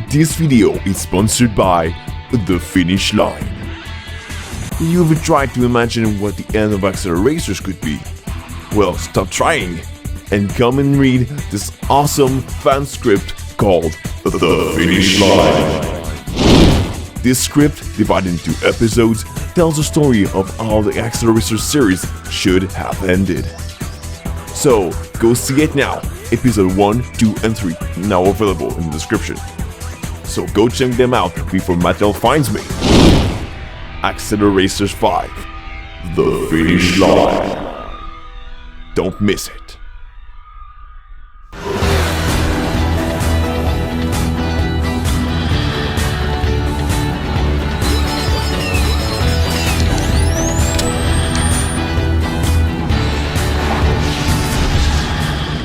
This video is sponsored by The Finish Line. You've ever tried to imagine what the end of accelerators could be? Well, stop trying and come and read this awesome fan script called The Finish Line. This script, divided into episodes, tells the story of how the Accelerator series should have ended. So, go see it now. Episode 1, 2, and 3 now available in the description. So go check them out before Mattel finds me. Accelerators 5, The Finish Line. Don't miss it.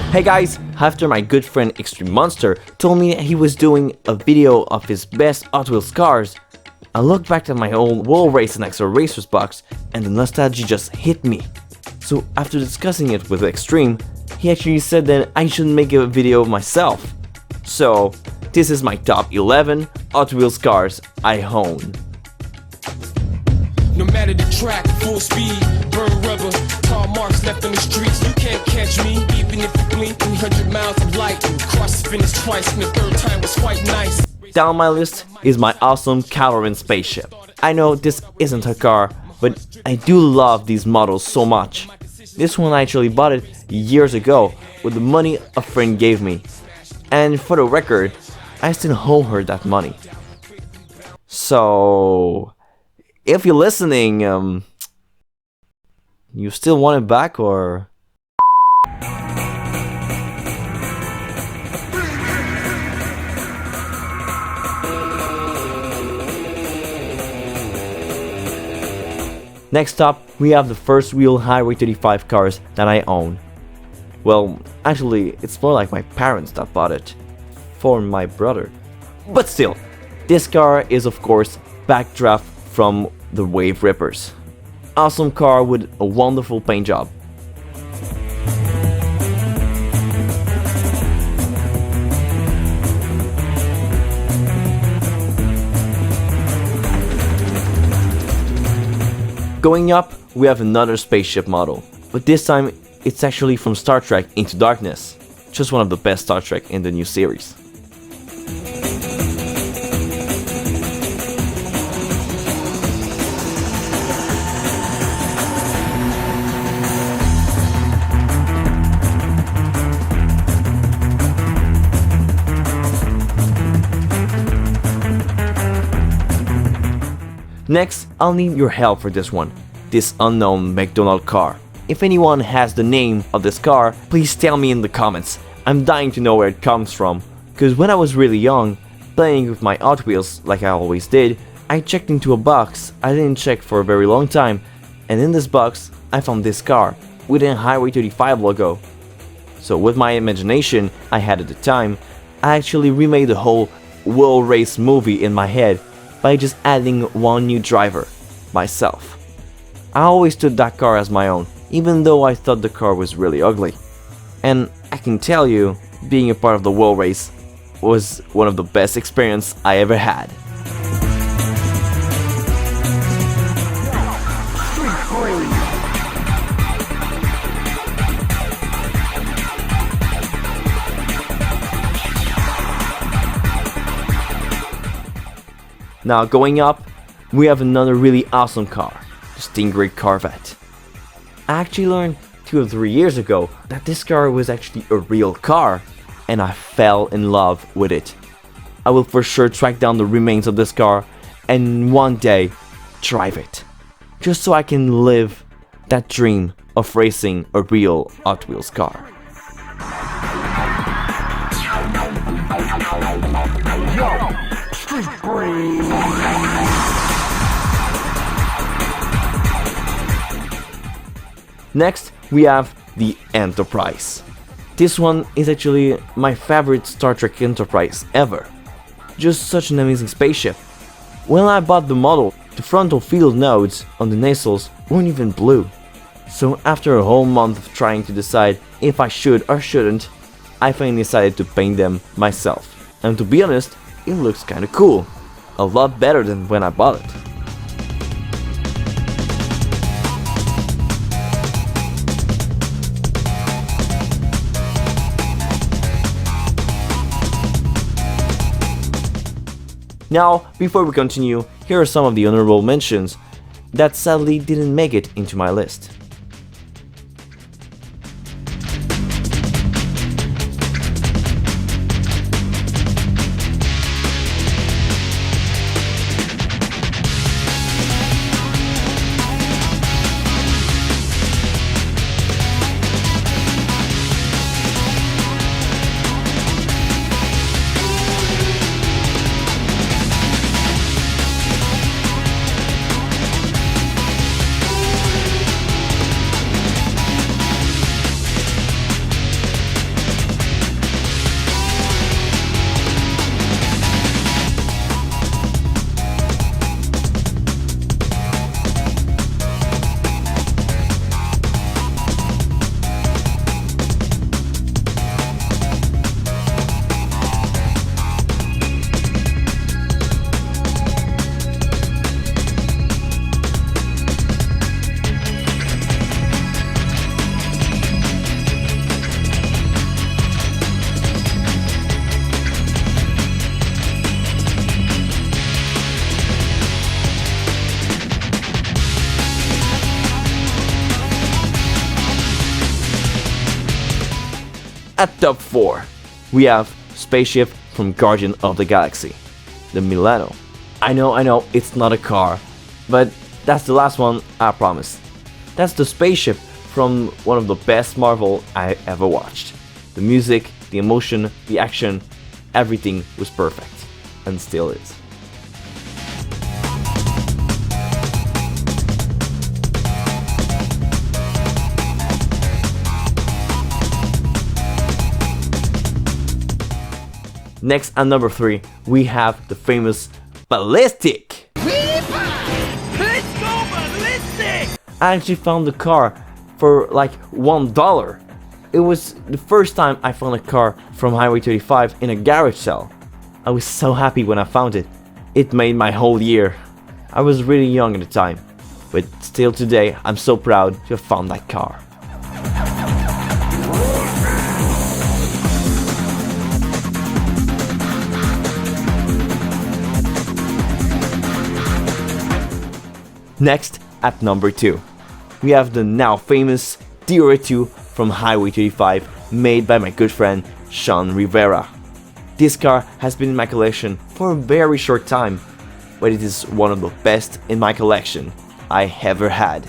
Hey guys, after my good friend Extreme Monster told me he was doing a video of his best Hotwheels cars, I looked back at my old Wall Race and Acceleracers box and the nostalgia just hit me. So after discussing it with Extreme, he actually said that I should make a video myself. So this is my top 11 Hot Wheels cars I own. No matter the track, full speed, burn rubber, tar marks left on the streets. You can't catch me, even if you blink 300 miles of light. Cross the finish twice, and the third time was quite nice. Down my list is my awesome Caloran spaceship. I know this isn't a car, but I do love these models so much. This one I actually bought it years ago with the money a friend gave me. And for the record, I still owe her that money. So if you're listening, you still want it back or? Next up, we have the first real Highway 35 cars that I own. Well, actually, it's more like my parents that bought it. For my brother. But still, this car is of course Backdraft from the Wave Rippers. Awesome car with a wonderful paint job. Going up, we have another spaceship model, but this time it's actually from Star Trek Into Darkness. Just one of the best Star Trek in the new series. Next, I'll need your help for this one, this unknown McDonald car. If anyone has the name of this car, please tell me in the comments. I'm dying to know where it comes from, because when I was really young, playing with my Hot Wheels like I always did, I checked into a box I didn't check for a very long time, and in this box I found this car with a Highway 35 logo. So with my imagination I had at the time, I actually remade the whole Wall Race movie in my head by just adding one new driver, myself. I always took that car as my own, even though I thought the car was really ugly. And I can tell you, being a part of the Wall Race was one of the best experiences I ever had. Now going up, we have another really awesome car, the Stingray Corvette. I actually learned 2 or 3 years ago that this car was actually a real car, and I fell in love with it. I will for sure track down the remains of this car and one day drive it, just so I can live that dream of racing a real Hot Wheels car. Next, we have the Enterprise. This one is actually my favorite Star Trek Enterprise ever. Just such an amazing spaceship. When I bought the model, the frontal field nodes on the nacelles weren't even blue. So after a whole month of trying to decide if I should or shouldn't, I finally decided to paint them myself. And to be honest, it looks kinda cool. A lot better than when I bought it. Now, before we continue, here are some of the honorable mentions that sadly didn't make it into my list. At top 4, we have Spaceship from Guardian of the Galaxy, the Milano. I know, it's not a car, but that's the last one, I promise. That's the spaceship from one of the best Marvel I ever watched. The music, the emotion, the action, everything was perfect, and still is. Next, at number 3, we have the famous Ballistic. Let's go ballistic! I actually found the car for like $1. It was the first time I found a car from Highway 35 in a garage sale. I was so happy when I found it. It made my whole year. I was really young at the time, but still today I'm so proud to have found that car. Next, at number 2, we have the now famous DR2 from Highway 35, made by my good friend Sean Rivera. This car has been in my collection for a very short time, but it is one of the best in my collection I ever had.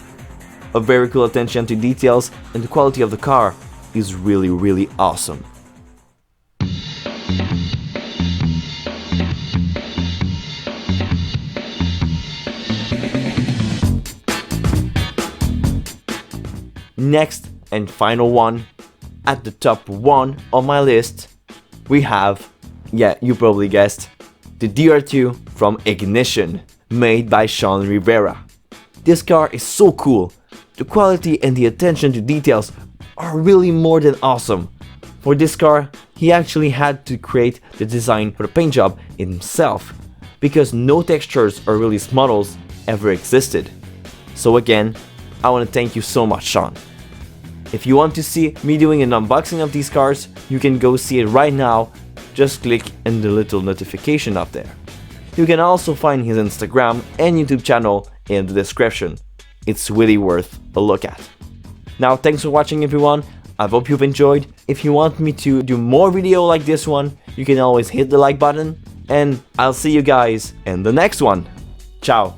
A very cool attention to details, and the quality of the car is really awesome. Next and final one, at the top 1 of my list, we have, yeah, you probably guessed, the DR2 from Ignition, made by Sean Rivera. This car is so cool. The quality and the attention to details are really more than awesome. For this car, he actually had to create the design for the paint job himself, because no textures or release models ever existed. So again, I want to thank you so much, Sean. If you want to see me doing an unboxing of these cars, you can go see it right now. Just click on the little notification up there. You can also find his Instagram and YouTube channel in the description. It's really worth a look at. Now, thanks for watching, everyone. I hope you've enjoyed. If you want me to do more video like this one, you can always hit the like button, and I'll see you guys in the next one. Ciao.